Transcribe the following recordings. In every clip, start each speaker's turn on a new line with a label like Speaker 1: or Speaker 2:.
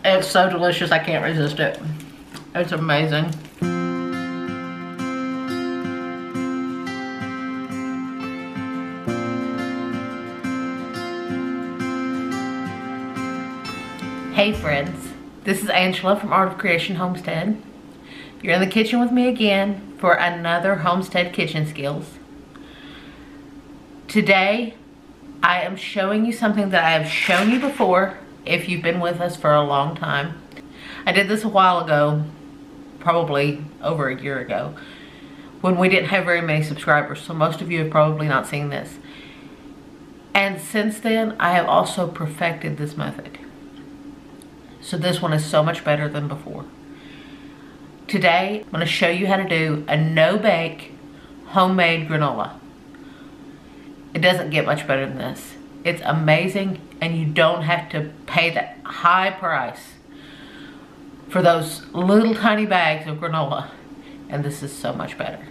Speaker 1: It's so delicious, I can't resist it. It's amazing. Hey friends, this is Angela from Art of Creation Homestead. You're in the kitchen with me again for another Homestead Kitchen Skills. Today, I am showing you something that I have shown you before if you've been with us for a long time. I did this a while ago, probably over a year ago, when we didn't have very many subscribers, so most of you have probably not seen this. And since then, I have also perfected this method. So this one is so much better than before. Today, I'm going to show you how to do a no-bake homemade granola. It doesn't get much better than this. It's amazing, and you don't have to pay that high price for those little tiny bags of granola. And this is so much better.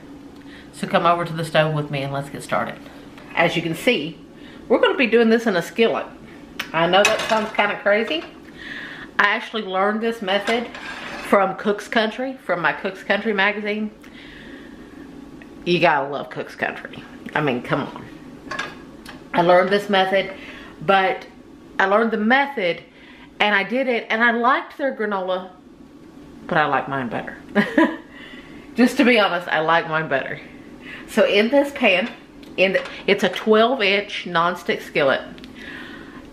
Speaker 1: So come over to the stove with me and let's get started. As you can see, we're going to be doing this in a skillet. I know that sounds kind of crazy. I actually learned this method from Cook's Country, from my Cook's Country magazine. You gotta love Cook's Country. I mean, come on. I learned this method, but I learned the method and I did it and I liked their granola, but I like mine better. Just to be honest, I like mine better. So in this pan, it's a 12-inch nonstick skillet.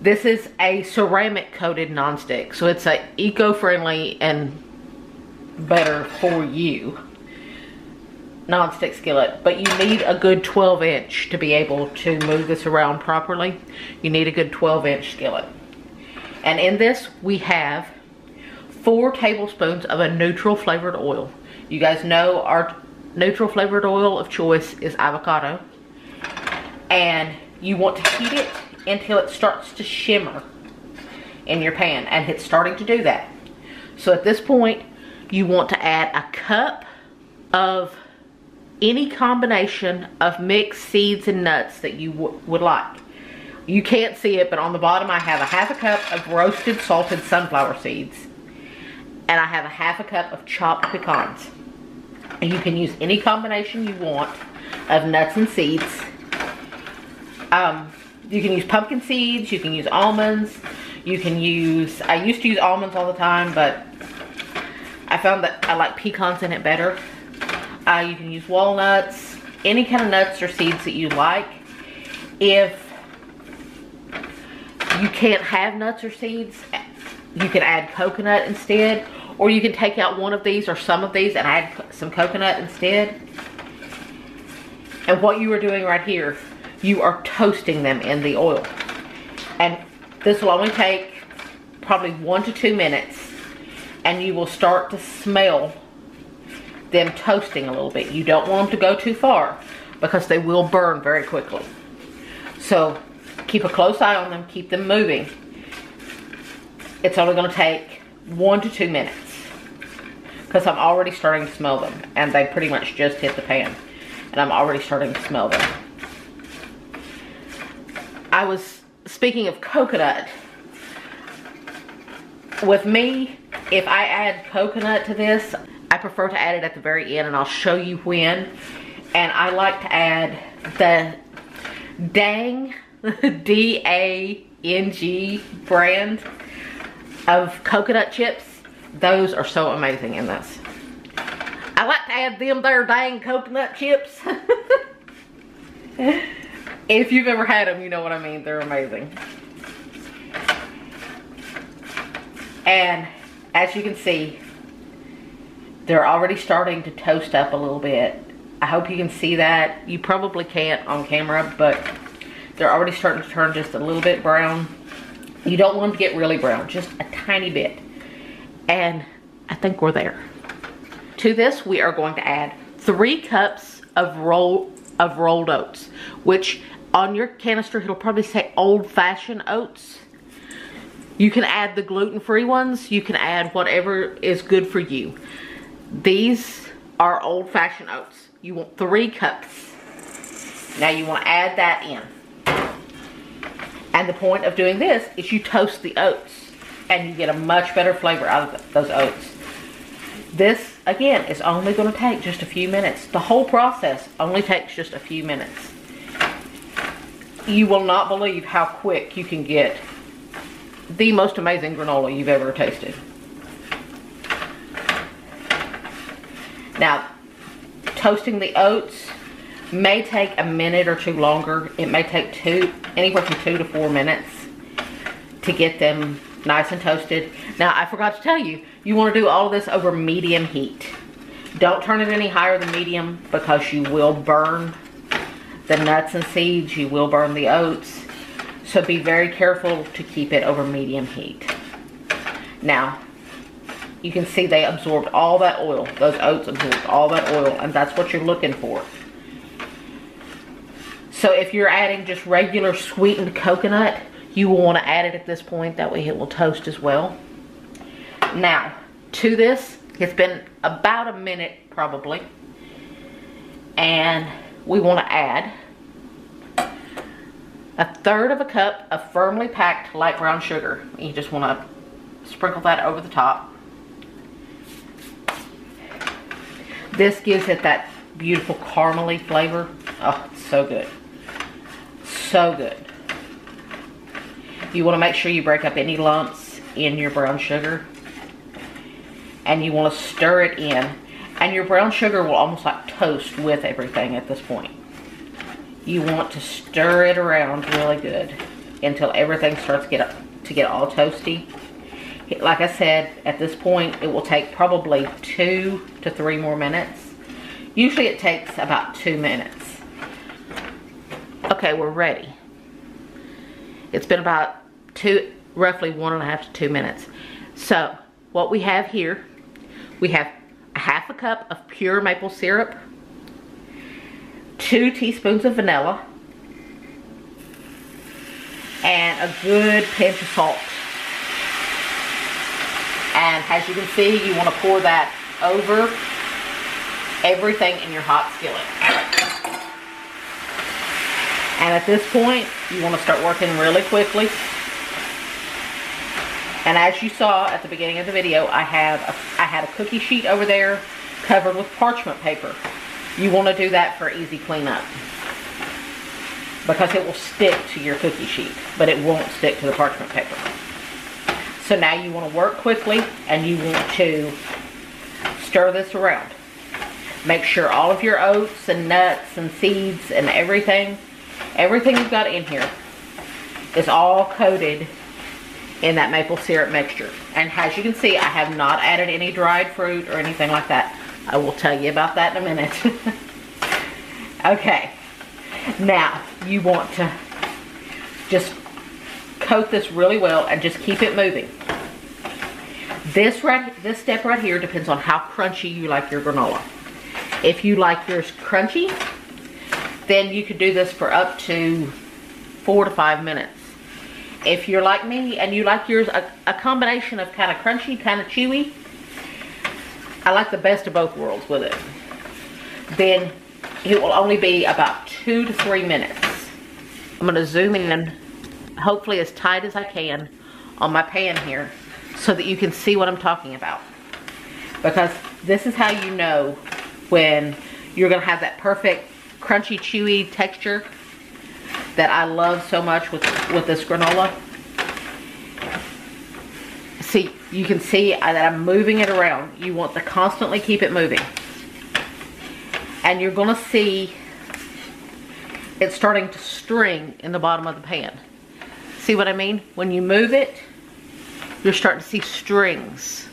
Speaker 1: This is a ceramic coated nonstick, so it's a eco-friendly and better for you nonstick skillet. But you need a good 12-inch to be able to move this around properly. You need a good 12-inch skillet. And in this we have 4 tablespoons of a neutral flavored oil. You guys know our neutral flavored oil of choice is avocado. And you want to heat it until it starts to shimmer in your pan, and it's starting to do that. So at this point, you want to add a cup of any combination of mixed seeds and nuts that you would like. You can't see it, but on the bottom I have a ½ cup of roasted salted sunflower seeds, and I have a ½ cup of chopped pecans. And you can use any combination you want of nuts and seeds. You can use pumpkin seeds, you can use almonds, you can use, I used to use almonds all the time, but I found that I like pecans in it better. You can use walnuts, any kind of nuts or seeds that you like. If you can't have nuts or seeds, you can add coconut instead, or you can take out one of these or some of these and add some coconut instead. And what you are doing right here, you are toasting them in the oil. And this will only take probably 1 to 2 minutes, and you will start to smell them toasting a little bit. You don't want them to go too far because they will burn very quickly. So keep a close eye on them, keep them moving. It's only going to take 1 to 2 minutes because I'm already starting to smell them, and they pretty much just hit the pan and I'm already starting to smell them. I was speaking of coconut. With me, if I add coconut to this, I prefer to add it at the very end, and I'll show you when. And I like to add the Dang, D-A-N-G brand of coconut chips. Those are so amazing in this. I like to add them there Dang coconut chips. If you've ever had them, you know what I mean. They're amazing. And as you can see, they're already starting to toast up a little bit. I hope you can see that. You probably can't on camera, but they're already starting to turn just a little bit brown. You don't want them to get really brown, just a tiny bit. And I think we're there. To this, we are going to add 3 cups of rolled oats, which on your canister, it'll probably say old-fashioned oats. You can add the gluten-free ones. You can add whatever is good for you. These are old-fashioned oats. You want 3 cups. Now you want to add that in. And the point of doing this is you toast the oats. and you get a much better flavor out of those oats. This, again, is only going to take just a few minutes. The whole process only takes just a few minutes. You will not believe how quick you can get the most amazing granola you've ever tasted. Now, toasting the oats may take a minute or two longer. It may take anywhere from 2 to 4 minutes to get them nice and toasted. Now, I forgot to tell you, you want to do all of this over medium heat. Don't turn it any higher than medium because you will burn the nuts and seeds. You will burn the oats. So be very careful to keep it over medium heat. Now, you can see they absorbed all that oil. Those oats absorbed all that oil, and that's what you're looking for. So if you're adding just regular sweetened coconut, you will want to add it at this point. That way it will toast as well. Now, to this, it's been about a minute probably. And we want to add 1/3 cup of firmly packed light brown sugar. You just want to sprinkle that over the top. This gives it that beautiful caramely flavor. Oh, it's so good. So good. You want to make sure you break up any lumps in your brown sugar. And you want to stir it in. And your brown sugar will almost like toast with everything at this point. You want to stir it around really good until everything starts to get all toasty. Like I said, at this point, it will take probably 2 to 3 more minutes. Usually it takes about 2 minutes. Okay, we're ready. It's been about roughly 1.5 to 2 minutes. So, what we have here, we have 1/2 cup of pure maple syrup, 2 teaspoons of vanilla, and a good pinch of salt. And as you can see, you want to pour that over everything in your hot skillet. And at this point, you want to start working really quickly. And as you saw at the beginning of the video, I had a cookie sheet over there covered with parchment paper. You want to do that for easy cleanup, because it will stick to your cookie sheet, but it won't stick to the parchment paper. So now you want to work quickly, and you want to stir this around. Make sure all of your oats and nuts and seeds and everything you've got in here is all coated in that maple syrup mixture. And as you can see, I have not added any dried fruit or anything like that. I will tell you about that in a minute. Okay, now you want to just coat this really well and just keep it moving. This step right here depends on how crunchy you like your granola. If you like yours crunchy, then you could do this for up to 4 to 5 minutes. If you're like me and you like yours a combination of kind of crunchy, kind of chewy, I like the best of both worlds with it, then it will only be about 2 to 3 minutes. I'm going to zoom in, hopefully as tight as I can, on my pan here so that you can see what I'm talking about. Because this is how you know when you're going to have that perfect crunchy, chewy texture that I love so much with this granola. See, you can see that I'm moving it around. You want to constantly keep it moving. And you're going to see it's starting to string in the bottom of the pan. See what I mean? When you move it, you're starting to see strings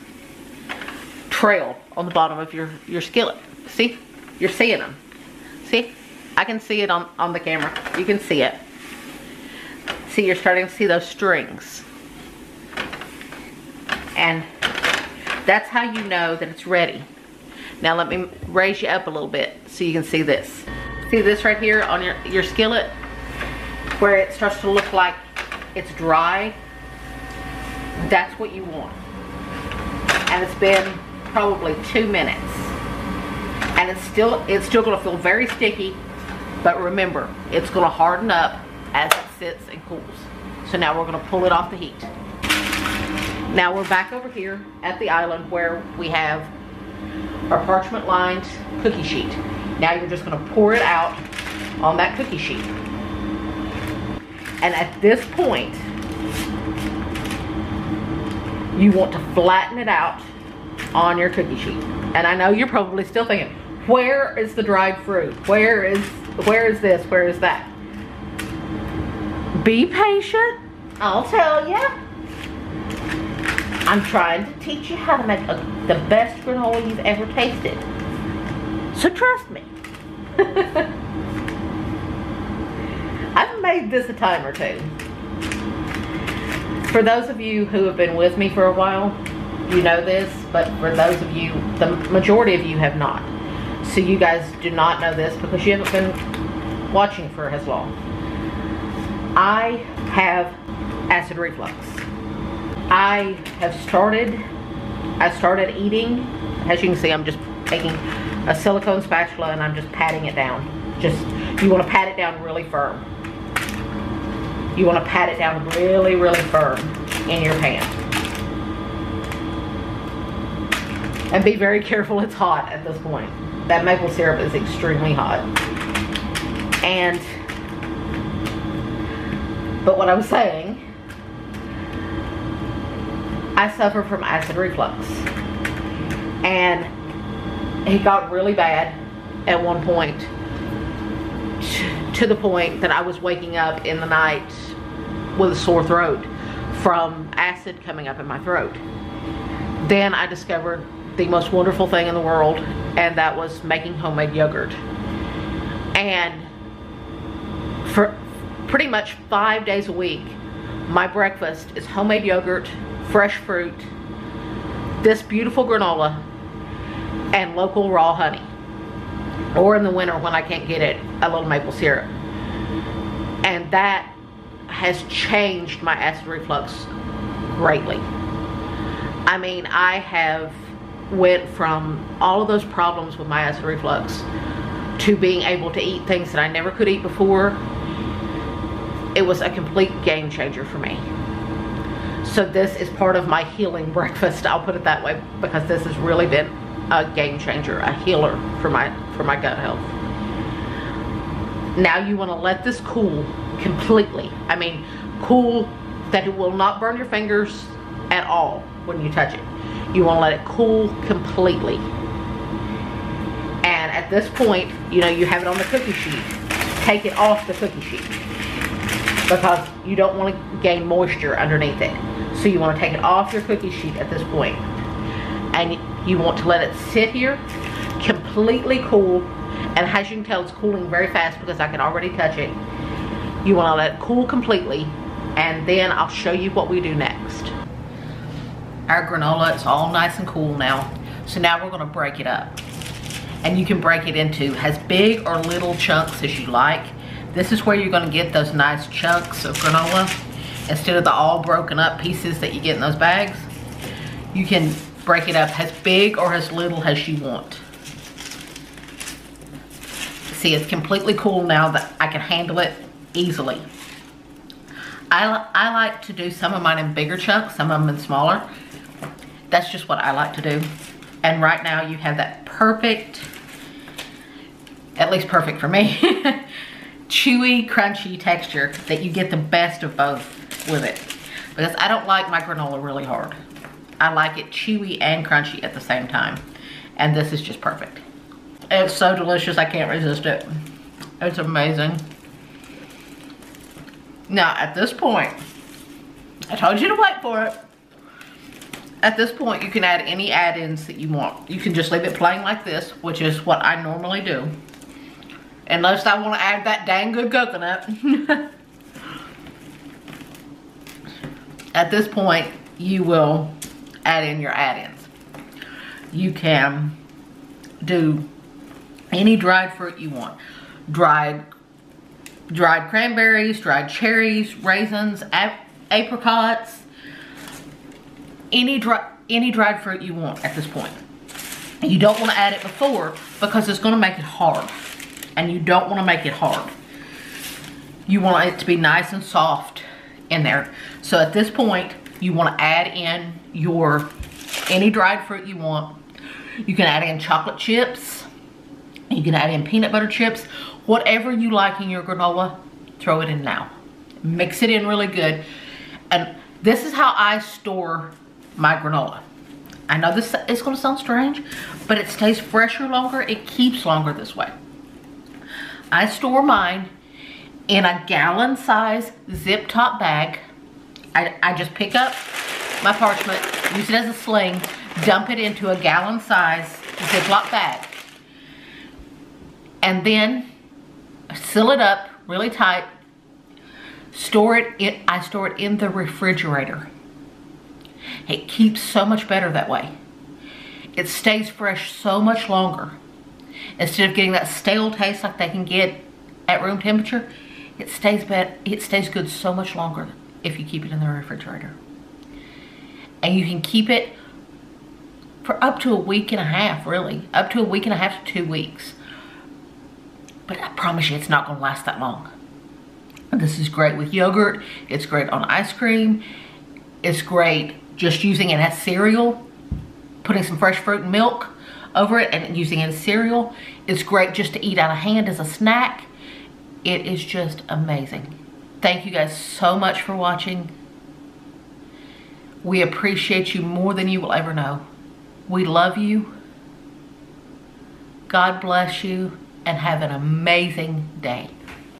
Speaker 1: trail on the bottom of your skillet. See? You're seeing them. See? I can see it on the camera. You can see it. See, you're starting to see those strings. And that's how you know that it's ready. Now let me raise you up a little bit so you can see this. See this right here on your skillet? Where it starts to look like it's dry? That's what you want. And it's been probably 2 minutes. And it's still going to feel very sticky, but remember, it's going to harden up as it sits and cools. So now we're going to pull it off the heat. Now we're back over here at the island where we have our parchment lined cookie sheet. Now you're just gonna pour it out on that cookie sheet. And at this point, you want to flatten it out on your cookie sheet. And I know you're probably still thinking, where is the dried fruit? Where is this? Where is that? Be patient, I'll tell you. I'm trying to teach you how to make the best granola you've ever tasted. So trust me. I've made this a time or two. For those of you who have been with me for a while, you know this, but for those of you, the majority of you have not. So you guys do not know this because you haven't been watching for as long. I have acid reflux. I started eating. As you can see, I'm just taking a silicone spatula and I'm just patting it down. You want to pat it down really firm. You want to pat it down really, really firm in your pan. And be very careful, it's hot at this point. That maple syrup is extremely hot. But what I was saying, I suffer from acid reflux. And it got really bad at one point, to the point that I was waking up in the night with a sore throat from acid coming up in my throat. Then I discovered the most wonderful thing in the world, and that was making homemade yogurt. And for pretty much 5 days a week, my breakfast is homemade yogurt, fresh fruit, this beautiful granola, and local raw honey. Or in the winter when I can't get it, a little maple syrup. And that has changed my acid reflux greatly. I mean, I have went from all of those problems with my acid reflux to being able to eat things that I never could eat before. It was a complete game changer for me. So this is part of my healing breakfast, I'll put it that way, because this has really been a game changer, a healer for my gut health. Now you want to let this cool completely. I mean, cool that it will not burn your fingers at all when you touch it. You want to let it cool completely. And at this point, you know, you have it on the cookie sheet. Take it off the cookie sheet because you don't want to gain moisture underneath it. So you want to take it off your cookie sheet at this point. And you want to let it sit here completely cool. And as you can tell, it's cooling very fast because I can already touch it. You want to let it cool completely, and then I'll show you what we do next. Our granola is all nice and cool now. So now we're going to break it up. And you can break it into as big or little chunks as you like. This is where you're going to get those nice chunks of granola instead of the all broken up pieces that you get in those bags. You can break it up as big or as little as you want. See, it's completely cool now that I can handle it easily. I like to do some of mine in bigger chunks, some of them in smaller. That's just what I like to do. And right now you have that perfect, at least perfect for me, chewy, crunchy texture that you get the best of both with it. Because I don't like my granola really hard. I like it chewy and crunchy at the same time. And this is just perfect. It's so delicious, I can't resist it. It's amazing. Now, at this point, I told you to wait for it. At this point, you can add any add-ins that you want. You can just leave it plain like this, which is what I normally do. Unless I want to add that dang good coconut. At this point, you will add in your add-ins. You can do any dried fruit you want. Dried cranberries, dried cherries, raisins, apricots, any dried fruit you want at this point. You don't want to add it before because it's going to make it hard, and you don't want to make it hard. You want it to be nice and soft in there. So at this point, you want to add in your any dried fruit you want. You can add in chocolate chips. You can add in peanut butter chips. Whatever you like in your granola, throw it in now. Mix it in really good. And this is how I store my granola. I know this is going to sound strange, but it stays fresher longer. It keeps longer this way. I store mine in a gallon size zip top bag. I just pick up my parchment, use it as a sling, dump it into a gallon size Ziploc bag. And then seal it up really tight. I store it in the refrigerator. It keeps so much better that way. It stays fresh so much longer. Instead of getting that stale taste like they can get at room temperature, it stays good so much longer if you keep it in the refrigerator. And you can keep it for up to a week and a half, really. Up to a week and a half to 2 weeks. But I promise you, it's not going to last that long. This is great with yogurt. It's great on ice cream. It's great just using it as cereal. Putting some fresh fruit and milk over it and using it as cereal. It's great just to eat out of hand as a snack. It is just amazing. Thank you guys so much for watching. We appreciate you more than you will ever know. We love you. God bless you and have an amazing day.